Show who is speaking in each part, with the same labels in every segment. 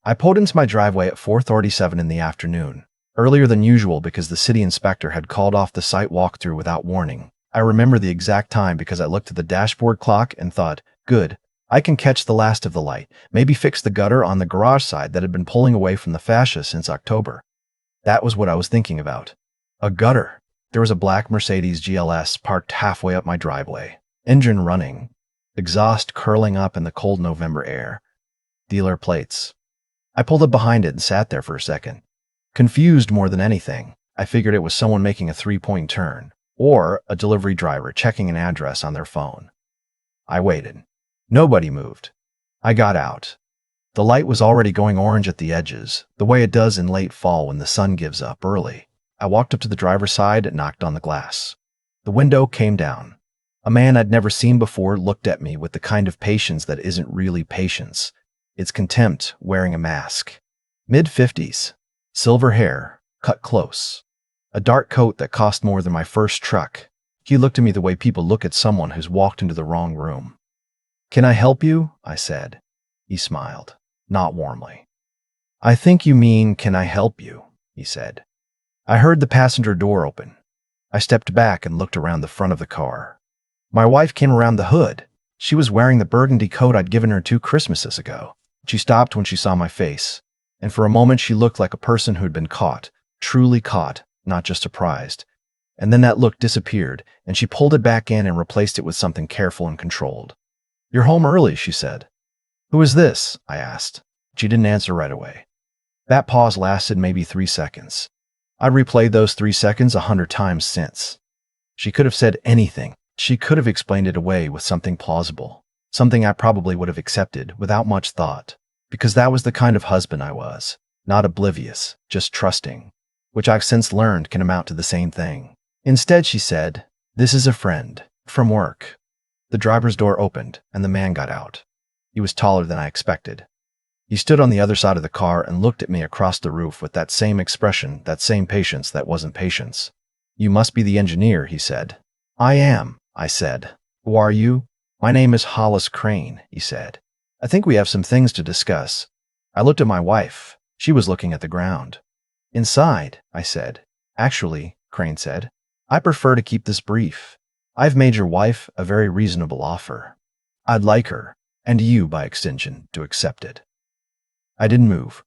Speaker 1: I pulled into my driveway at 4:37 in the afternoon, earlier than usual because the city inspector had called off the site walkthrough without warning. I remember the exact time because I looked at the dashboard clock and thought, good, I can catch the last of the light, maybe fix the gutter on the garage side that had been pulling away from the fascia since October. That was what I was thinking about. A gutter. There was a black Mercedes GLS parked halfway up my driveway, engine running, exhaust curling up in the cold November air. Dealer plates. I pulled up behind it and sat there for a second. Confused more than anything. I figured it was someone making a three-point turn, or a delivery driver checking an address on their phone. I waited. Nobody moved. I got out. The light was already going orange at the edges, the way it does in late fall when the sun gives up early. I walked up to the driver's side and knocked on the glass. The window came down. A man I'd never seen before looked at me with the kind of patience that isn't really patience. It's contempt, wearing a mask. Mid-50s. Silver hair, cut close. A dark coat that cost more than my first truck. He looked at me the way people look at someone who's walked into the wrong room. "Can I help you?" I said. He smiled, not warmly. "I think you mean, can I help you?" he said. I heard the passenger door open. I stepped back and looked around the front of the car. My wife came around the hood. She was wearing the burgundy coat I'd given her 2 Christmases ago. She stopped when she saw my face, and for a moment she looked like a person who'd been caught, truly caught, not just surprised. And then that look disappeared, and she pulled it back in and replaced it with something careful and controlled. "You're home early," she said. "Who is this?" I asked. She didn't answer right away. That pause lasted maybe 3 seconds. I'd replayed those 3 seconds 100 times since. She could have said anything. She could have explained it away with something plausible, something I probably would have accepted without much thought, because that was the kind of husband I was, not oblivious, just trusting, which I've since learned can amount to the same thing. Instead, she said, "This is a friend, from work." The driver's door opened, and the man got out. He was taller than I expected. He stood on the other side of the car and looked at me across the roof with that same expression, that same patience that wasn't patience. "You must be the engineer," he said. "I am," I said. "Who are you?" "My name is Hollis Crane," he said. "I think we have some things to discuss." I looked at my wife. She was looking at the ground. "Inside," I said. "Actually," Crane said, "I prefer to keep this brief. I've made your wife a very reasonable offer. I'd like her, and you by extension, to accept it." I didn't move.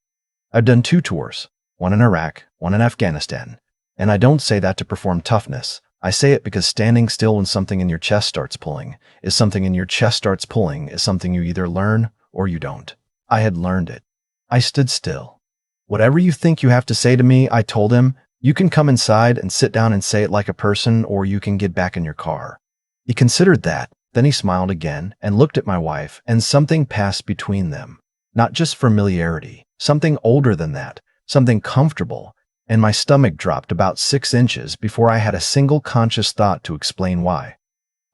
Speaker 1: I've done 2 tours, one in Iraq, one in Afghanistan, and I don't say that to perform toughness. I say it because standing still when something in your chest starts pulling is something in your chest starts pulling is something you either learn or you don't. I had learned it. I stood still. "Whatever you think you have to say to me," I told him, "you can come inside and sit down and say it like a person, or you can get back in your car." He considered that, then he smiled again and looked at my wife, and something passed between them. Not just familiarity, something older than that, something comfortable, and my stomach dropped about 6 inches before I had a single conscious thought to explain why.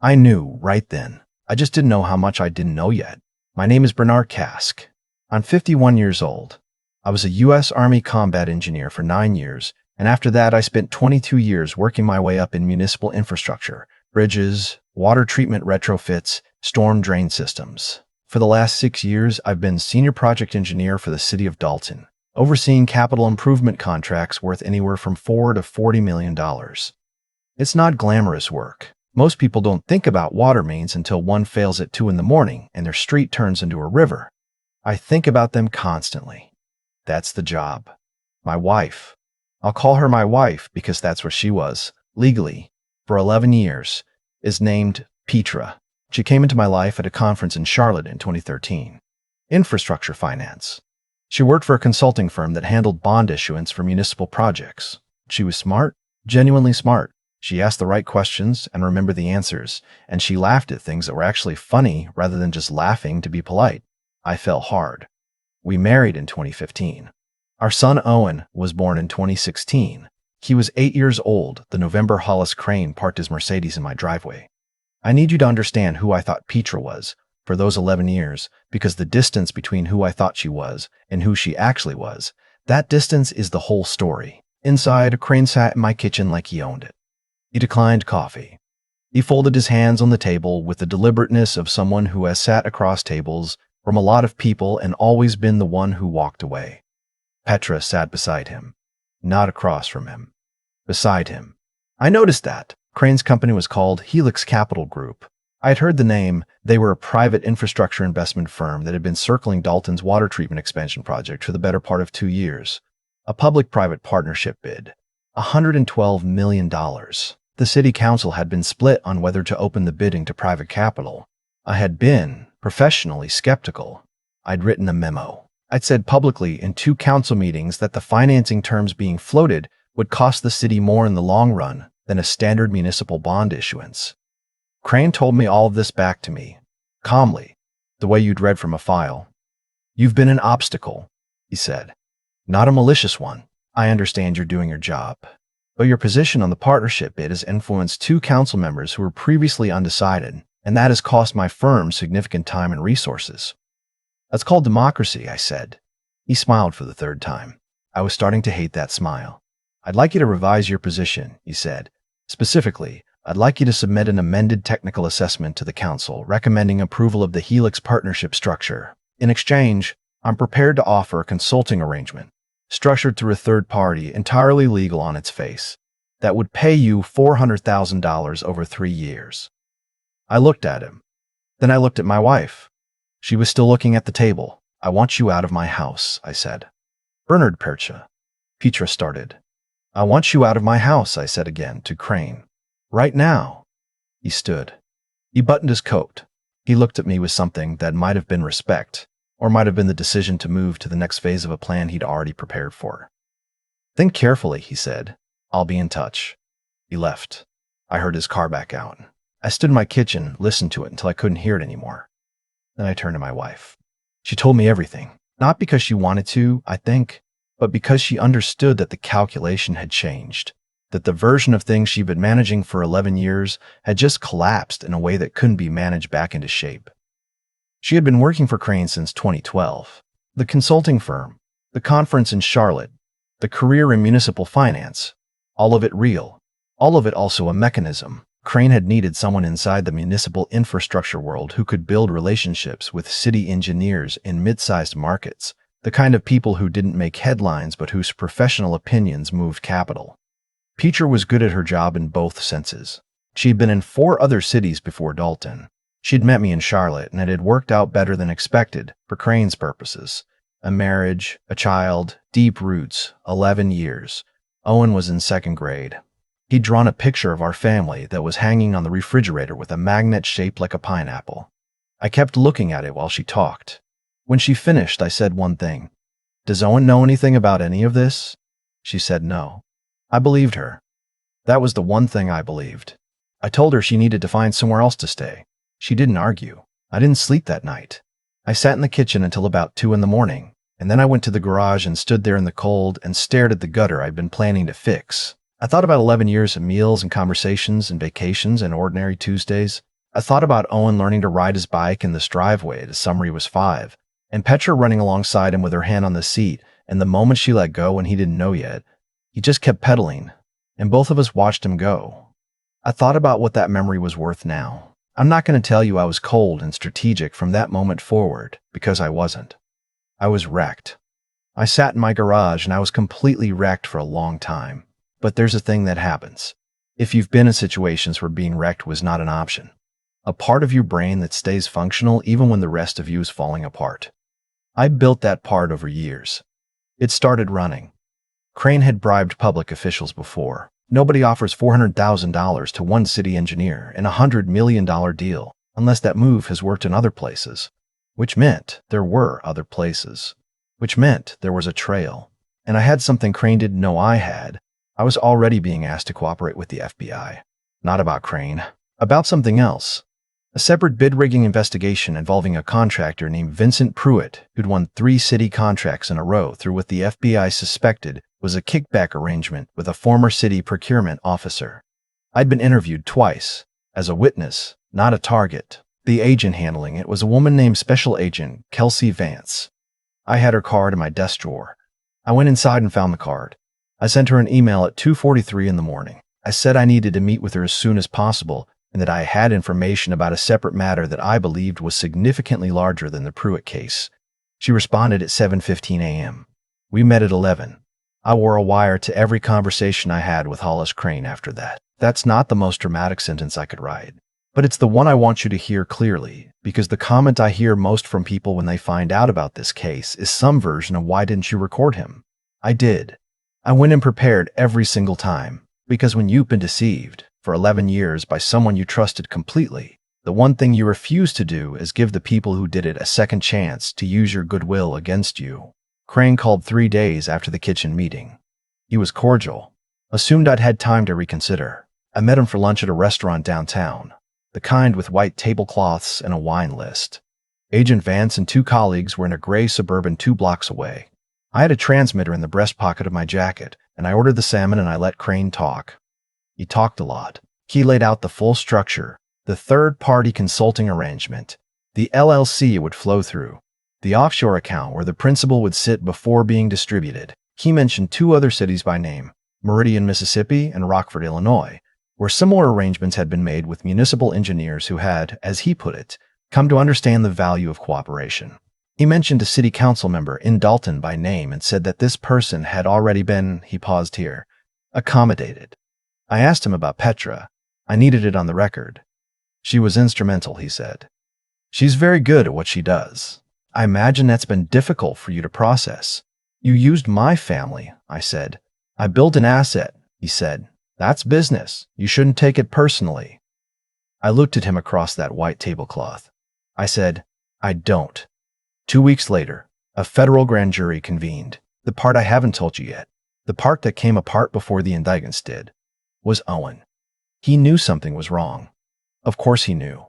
Speaker 1: I knew right then. I just didn't know how much I didn't know yet. My name is Bernard Kask. I'm 51 years old. I was a U.S. Army combat engineer for 9 years, and after that I spent 22 years working my way up in municipal infrastructure, bridges, water treatment retrofits, storm drain systems. For the last 6 years, I've been senior project engineer for the city of Dalton, overseeing capital improvement contracts worth anywhere from $4 to $40 million. It's not glamorous work. Most people don't think about water mains until one fails at 2 in the morning and their street turns into a river. I think about them constantly. That's the job. My wife. I'll call her my wife because that's what she was, legally, for 11 years, is named Petra. She came into my life at a conference in Charlotte in 2013. Infrastructure finance. She worked for a consulting firm that handled bond issuance for municipal projects. She was smart, genuinely smart. She asked the right questions and remembered the answers, and she laughed at things that were actually funny rather than just laughing to be polite. I fell hard. We married in 2015. Our son Owen was born in 2016. He was 8 years old the November Hollis Crane parked his Mercedes in my driveway. I need you to understand who I thought Petra was for those 11 years, because the distance between who I thought she was and who she actually was, that distance is the whole story. Inside, Crane sat in my kitchen like he owned it. He declined coffee. He folded his hands on the table with the deliberateness of someone who has sat across tables from a lot of people, and always been the one who walked away. Petra sat beside him, not across from him. Beside him. I noticed that. Crane's company was called Helix Capital Group. I had heard the name. They were a private infrastructure investment firm that had been circling Dalton's water treatment expansion project for the better part of 2 years. A public-private partnership bid. $112 million. The city council had been split on whether to open the bidding to private capital. I had been, professionally, skeptical. I'd written a memo. I'd said publicly in 2 council meetings that the financing terms being floated would cost the city more in the long run than a standard municipal bond issuance. Crane told me all of this back to me, calmly, the way you'd read from a file. "You've been an obstacle," he said. "Not a malicious one. I understand you're doing your job. But your position on the partnership bid has influenced 2 council members who were previously undecided, and that has cost my firm significant time and resources." "That's called democracy," I said. He smiled for the 3rd time. I was starting to hate that smile. "I'd like you to revise your position," he said. "Specifically, I'd like you to submit an amended technical assessment to the council recommending approval of the Helix partnership structure. In exchange, I'm prepared to offer a consulting arrangement, structured through a third party, entirely legal on its face, that would pay you $400,000 over 3 years. I looked at him. Then I looked at my wife. She was still looking at the table. "I want you out of my house," I said. "Bernard Petra started. "I want you out of my house," I said again to Crane. "Right now." He stood. He buttoned his coat. He looked at me with something that might have been respect, or might have been the decision to move to the next phase of a plan he'd already prepared for. "Think carefully," he said. "I'll be in touch." He left. I heard his car back out. I stood in my kitchen, listened to it until I couldn't hear it anymore. Then I turned to my wife. She told me everything, not because she wanted to, I think, but because she understood that the calculation had changed, that the version of things she'd been managing for 11 years had just collapsed in a way that couldn't be managed back into shape. She had been working for Crane since 2012. The consulting firm, the conference in Charlotte, the career in municipal finance, all of it real, all of it also a mechanism. Crane had needed someone inside the municipal infrastructure world who could build relationships with city engineers in mid-sized markets, the kind of people who didn't make headlines but whose professional opinions moved capital. Petra was good at her job in both senses. She'd been in 4 other cities before Dalton. She'd met me in Charlotte, and it had worked out better than expected for Crane's purposes. A marriage, a child, deep roots, 11 years. Owen was in 2nd grade. He'd drawn a picture of our family that was hanging on the refrigerator with a magnet shaped like a pineapple. I kept looking at it while she talked. When she finished, I said one thing. "Does Owen know anything about any of this?" She said no. I believed her. That was the one thing I believed. I told her she needed to find somewhere else to stay. She didn't argue. I didn't sleep that night. I sat in the kitchen until about 2 in the morning, and then I went to the garage and stood there in the cold and stared at the gutter I'd been planning to fix. I thought about 11 years of meals and conversations and vacations and ordinary Tuesdays. I thought about Owen learning to ride his bike in this driveway the summer he was 5, and Petra running alongside him with her hand on the seat, and the moment she let go and he didn't know yet, he just kept pedaling, and both of us watched him go. I thought about what that memory was worth now. I'm not going to tell you I was cold and strategic from that moment forward, because I wasn't. I was wrecked. I sat in my garage and I was completely wrecked for a long time. But there's a thing that happens. If you've been in situations where being wrecked was not an option, a part of your brain that stays functional even when the rest of you is falling apart. I built that part over years. It started running. Crane had bribed public officials before. Nobody offers $400,000 to one city engineer in a $100 million deal unless that move has worked in other places, which meant there were other places, which meant there was a trail. And I had something Crane didn't know I had. I was already being asked to cooperate with the FBI. Not about Crane. About something else. A separate bid rigging investigation involving a contractor named Vincent Pruitt, who'd won 3 city contracts in a row through what the FBI suspected was a kickback arrangement with a former city procurement officer. I'd been interviewed twice, as a witness, not a target. The agent handling it was a woman named Special Agent Kelsey Vance. I had her card in my desk drawer. I went inside and found the card. I sent her an email at 2:43 in the morning. I said I needed to meet with her as soon as possible and that I had information about a separate matter that I believed was significantly larger than the Pruitt case. She responded at 7:15 a.m. We met at 11. I wore a wire to every conversation I had with Hollis Crane after that. That's not the most dramatic sentence I could write, but it's the one I want you to hear clearly, because the comment I hear most from people when they find out about this case is some version of "why didn't you record him?" I did. I went in prepared every single time, because when you've been deceived for 11 years by someone you trusted completely, the one thing you refuse to do is give the people who did it a second chance to use your goodwill against you. Crane called 3 days after the kitchen meeting. He was cordial. Assumed I'd had time to reconsider. I met him for lunch at a restaurant downtown, the kind with white tablecloths and a wine list. Agent Vance and 2 colleagues were in a gray Suburban 2 blocks away. I had a transmitter in the breast pocket of my jacket, and I ordered the salmon and I let Crane talk. He talked a lot. He laid out the full structure, the third-party consulting arrangement, the LLC it would flow through, the offshore account where the principal would sit before being distributed. He mentioned 2 other cities by name, Meridian, Mississippi, and Rockford, Illinois, where similar arrangements had been made with municipal engineers who had, as he put it, come to understand the value of cooperation. He mentioned a city council member in Dalton by name and said that this person had already been, he paused here, accommodated. I asked him about Petra. I needed it on the record. She was instrumental, he said. She's very good at what she does. I imagine that's been difficult for you to process. You used my family, I said. I built an asset, he said. That's business. You shouldn't take it personally. I looked at him across that white tablecloth. I said, I don't. 2 weeks later, a federal grand jury convened. The part I haven't told you yet, the part that came apart before the indictments did, was Owen. He knew something was wrong. Of course he knew.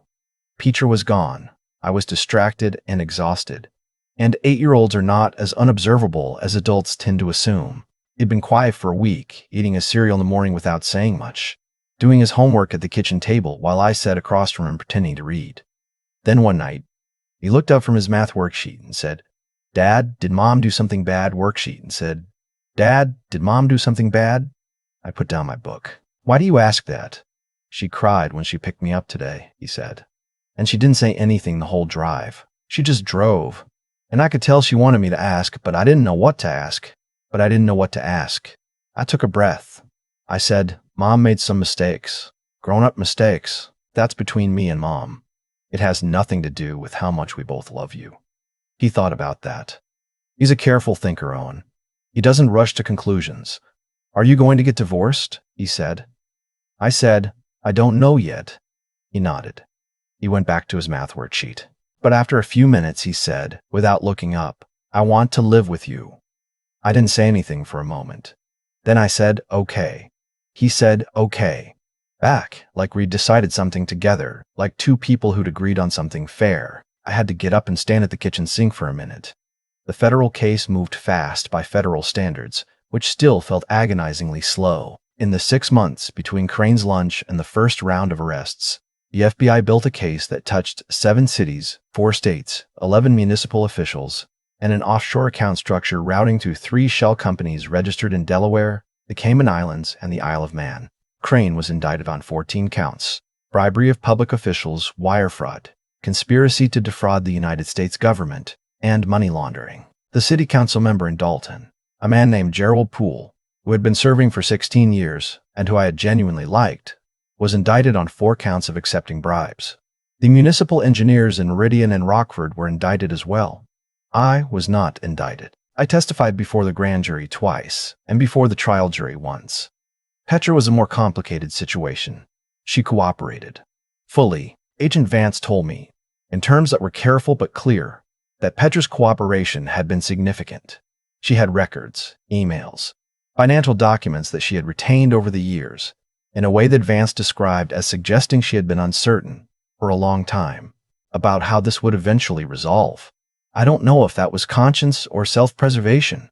Speaker 1: Petra was gone. I was distracted and exhausted. And 8-year-olds are not as unobservable as adults tend to assume. He'd been quiet for a week, eating his cereal in the morning without saying much, doing his homework at the kitchen table while I sat across from him pretending to read. Then one night, he looked up from his math worksheet and said, Dad, did Mom do something bad? Worksheet and said, Dad, did Mom do something bad? I put down my book. Why do you ask that? She cried when she picked me up today, he said. And she didn't say anything the whole drive. She just drove. And I could tell she wanted me to ask, but I didn't know what to ask. I took a breath. I said, Mom made some mistakes. Grown-up mistakes. That's between me and Mom. It has nothing to do with how much we both love you. He thought about that. He's a careful thinker, Owen. He doesn't rush to conclusions. Are you going to get divorced? He said. I said, I don't know yet. He nodded. He went back to his math worksheet. But after a few minutes, he said, without looking up, I want to live with you. I didn't say anything for a moment. Then I said, okay. He said, okay. Back, like we'd decided something together, like 2 people who'd agreed on something fair. I had to get up and stand at the kitchen sink for a minute. The federal case moved fast by federal standards, which still felt agonizingly slow. In the 6 months between Crane's lunch and the first round of arrests, the FBI built a case that touched 7 cities, 4 states, 11 municipal officials, and an offshore account structure routing through 3 shell companies registered in Delaware, the Cayman Islands, and the Isle of Man. Crane was indicted on 14 counts: bribery of public officials, wire fraud, conspiracy to defraud the United States government, and money laundering. The city council member in Dalton, a man named Gerald Poole, who had been serving for 16 years and who I had genuinely liked, was indicted on 4 counts of accepting bribes. The municipal engineers in Meridian and Rockford were indicted as well. I was not indicted. I testified before the grand jury twice and before the trial jury once. Petra was a more complicated situation. She cooperated. Fully, Agent Vance told me, in terms that were careful but clear, that Petra's cooperation had been significant. She had records, emails, financial documents that she had retained over the years, in a way that Vance described as suggesting she had been uncertain, for a long time, about how this would eventually resolve. I don't know if that was conscience or self-preservation.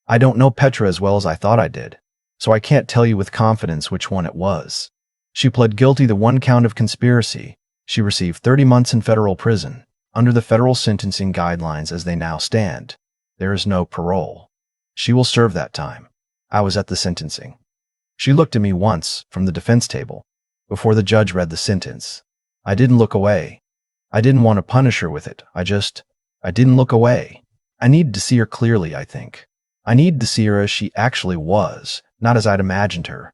Speaker 1: I don't know Petra as well as I thought I did, so I can't tell you with confidence which one it was. She pled guilty to 1 count of conspiracy. She received 30 months in federal prison. Under the federal sentencing guidelines as they now stand, there is no parole. She will serve that time. I was at the sentencing. She looked at me once from the defense table. Before the judge read the sentence, I didn't look away. I didn't want to punish her with it. I didn't look away. I needed to see her clearly, I think. I needed to see her as she actually was, not as I'd imagined her.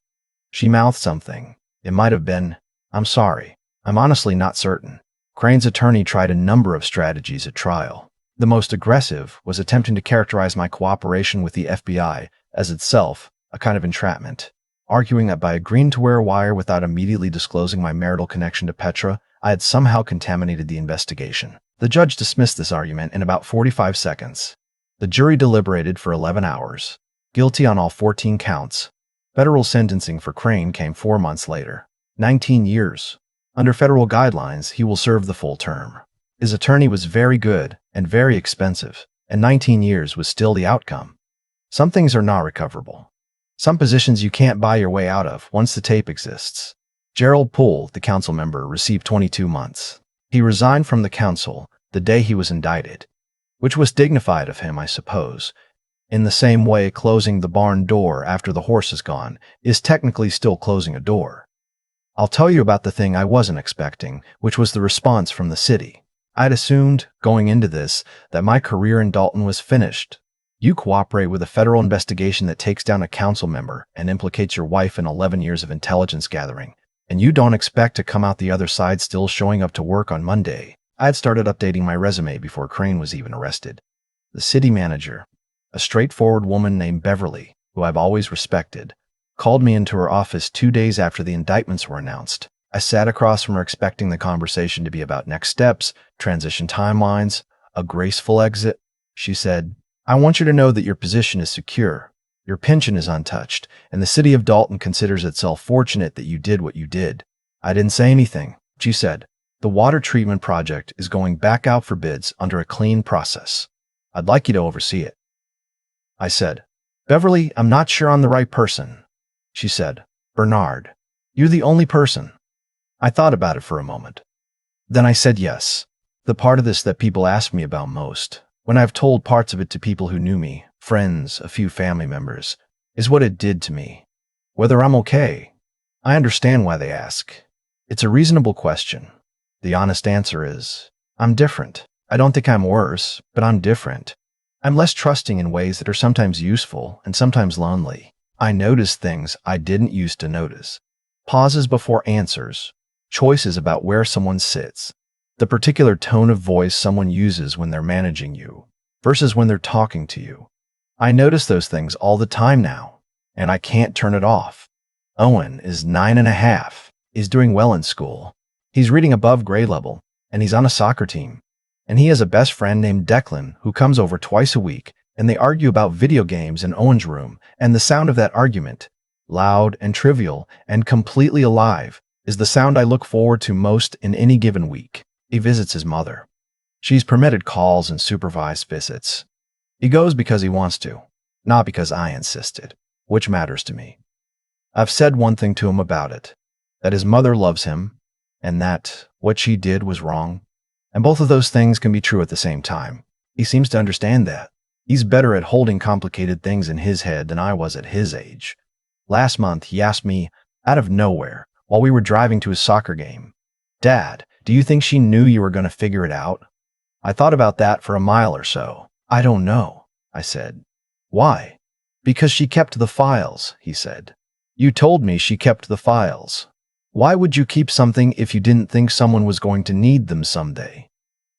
Speaker 1: She mouthed something. It might have been, "I'm sorry." I'm honestly not certain. Crane's attorney tried a number of strategies at trial. The most aggressive was attempting to characterize my cooperation with the FBI as itself a kind of entrapment, arguing that by agreeing to wear a wire without immediately disclosing my marital connection to Petra, I had somehow contaminated the investigation. The judge dismissed this argument in about 45 seconds. The jury deliberated for 11 hours. Guilty on all 14 counts. Federal sentencing for Crane came 4 months later. 19 years. Under federal guidelines, he will serve the full term. His attorney was very good and very expensive, and 19 years was still the outcome. Some things are not recoverable. Some positions you can't buy your way out of once the tape exists. Gerald Poole, the council member, received 22 months. He resigned from the council the day he was indicted, which was dignified of him, I suppose. In the same way, closing the barn door after the horse is gone is technically still closing a door. I'll tell you about the thing I wasn't expecting, which was the response from the city. I'd assumed, going into this, that my career in Dalton was finished. You cooperate with a federal investigation that takes down a council member and implicates your wife in 11 years of intelligence gathering, and you don't expect to come out the other side still showing up to work on Monday. I had started updating my resume before Crane was even arrested. The city manager, a straightforward woman named Beverly, who I've always respected, called me into her office 2 days after the indictments were announced. I sat across from her expecting the conversation to be about next steps, transition timelines, a graceful exit. She said, "I want you to know that your position is secure. Your pension is untouched, and the city of Dalton considers itself fortunate that you did what you did." I didn't say anything. She said, "The water treatment project is going back out for bids under a clean process. I'd like you to oversee it." I said, "Beverly, I'm not sure I'm the right person." She said, "Bernard, you're the only person." I thought about it for a moment. Then I said yes. The part of this that people ask me about most, when I've told parts of it to people who knew me, friends, a few family members, is what it did to me. Whether I'm okay. I understand why they ask. It's a reasonable question. The honest answer is, I'm different. I don't think I'm worse, but I'm different. I'm less trusting in ways that are sometimes useful and sometimes lonely. I notice things I didn't used to notice. Pauses before answers. Choices about where someone sits. The particular tone of voice someone uses when they're managing you versus when they're talking to you. I notice those things all the time now, and I can't turn it off. Owen is 9.5, is doing well in school. He's reading above grade level, and he's on a soccer team. And he has a best friend named Declan who comes over twice a week, and they argue about video games in Owen's room, and the sound of that argument, loud and trivial and completely alive, is the sound I look forward to most in any given week. He visits his mother. She's permitted calls and supervised visits. He goes because he wants to, not because I insisted, which matters to me. I've said one thing to him about it, that his mother loves him, and that what she did was wrong. And both of those things can be true at the same time. He seems to understand that. He's better at holding complicated things in his head than I was at his age. Last month, he asked me, out of nowhere, while we were driving to his soccer game, "Dad, do you think she knew you were going to figure it out?" I thought about that for a mile or so. "I don't know," I said. "Why?" "Because she kept the files," he said. "You told me she kept the files. Why would you keep something if you didn't think someone was going to need them someday?"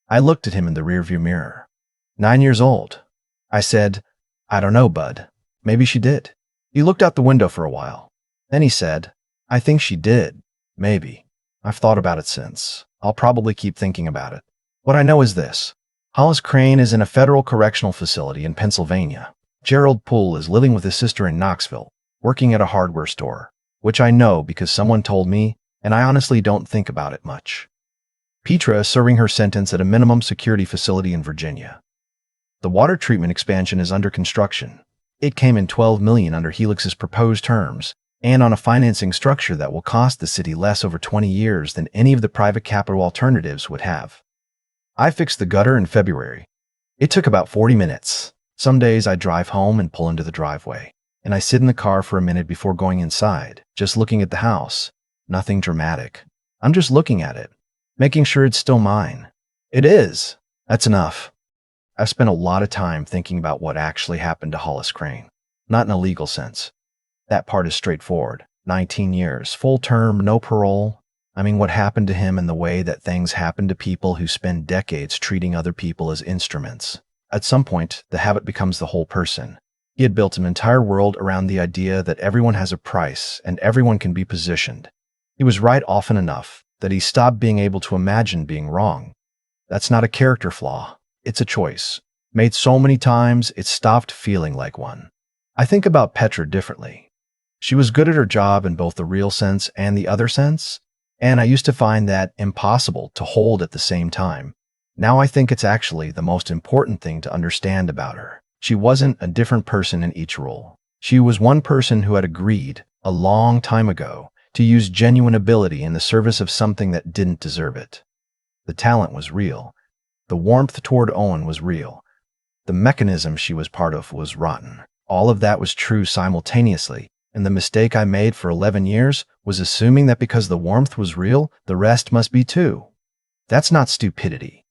Speaker 1: I looked at him in the rearview mirror. 9 years old. I said, "I don't know, bud. Maybe she did." He looked out the window for a while. Then he said, "I think she did. Maybe. I've thought about it since. I'll probably keep thinking about it. What I know is this. Hollis Crane is in a federal correctional facility in Pennsylvania. Gerald Poole is living with his sister in Knoxville, working at a hardware store, which I know because someone told me, and I honestly don't think about it much. Petra is serving her sentence at a minimum security facility in Virginia. The water treatment expansion is under construction. It came in $12 million under Helix's proposed terms, and on a financing structure that will cost the city less over 20 years than any of the private capital alternatives would have. I fixed the gutter in February. It took about 40 minutes. Some days I drive home and pull into the driveway, and I sit in the car for a minute before going inside, just looking at the house. Nothing dramatic. I'm just looking at it, making sure it's still mine. It is. That's enough. I've spent a lot of time thinking about what actually happened to Hollis Crane. Not in a legal sense. That part is straightforward. 19 years, full term, no parole. I mean, what happened to him and the way that things happen to people who spend decades treating other people as instruments. At some point, the habit becomes the whole person. He had built an entire world around the idea that everyone has a price and everyone can be positioned. He was right often enough that he stopped being able to imagine being wrong. That's not a character flaw. It's a choice. Made so many times, it stopped feeling like one. I think about Petra differently. She was good at her job in both the real sense and the other sense, and I used to find that impossible to hold at the same time. Now I think it's actually the most important thing to understand about her. She wasn't a different person in each role. She was one person who had agreed, a long time ago, to use genuine ability in the service of something that didn't deserve it. The talent was real. The warmth toward Owen was real. The mechanism she was part of was rotten. All of that was true simultaneously, and the mistake I made for 11 years was assuming that because the warmth was real, the rest must be too. That's not stupidity.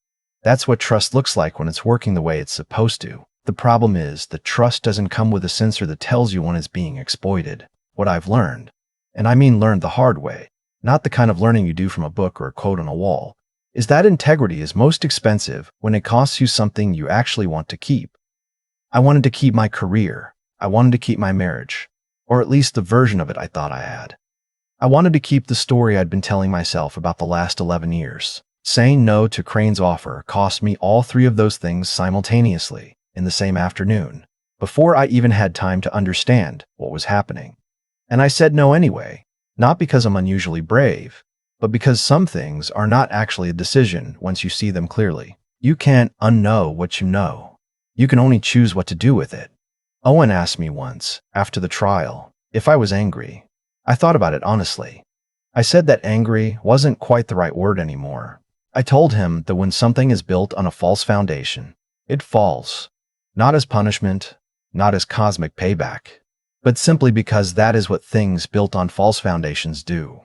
Speaker 1: That's what trust looks like when it's working the way it's supposed to. The problem is that trust doesn't come with a sensor that tells you when it's being exploited. What I've learned, and I mean learned the hard way, not the kind of learning you do from a book or a quote on a wall, is that integrity is most expensive when it costs you something you actually want to keep. I wanted to keep my career. I wanted to keep my marriage, or at least the version of it I thought I had. I wanted to keep the story I'd been telling myself about the last 11 years. Saying no to Crane's offer cost me all three of those things simultaneously, in the same afternoon, before I even had time to understand what was happening. And I said no anyway, not because I'm unusually brave, but because some things are not actually a decision once you see them clearly. You can't unknow what you know. You can only choose what to do with it. Owen asked me once, after the trial, if I was angry. I thought about it honestly. I said that angry wasn't quite the right word anymore. I told him that when something is built on a false foundation, it falls. Not as punishment, not as cosmic payback, but simply because that is what things built on false foundations do.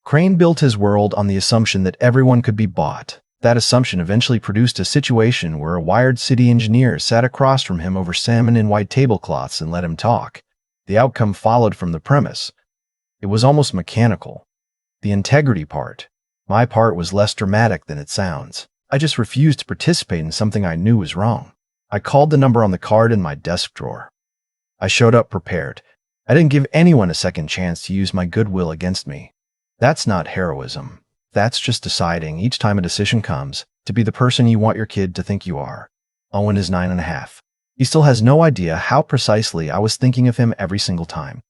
Speaker 1: Crane built his world on the assumption that everyone could be bought. That assumption eventually produced a situation where a wired city engineer sat across from him over salmon and white tablecloths and let him talk. The outcome followed from the premise. It was almost mechanical. The integrity part, my part, was less dramatic than it sounds. I just refused to participate in something I knew was wrong. I called the number on the card in my desk drawer. I showed up prepared. I didn't give anyone a second chance to use my goodwill against me. That's not heroism. That's just deciding each time a decision comes to be the person you want your kid to think you are. Owen is 9.5. He still has no idea how precisely I was thinking of him every single time.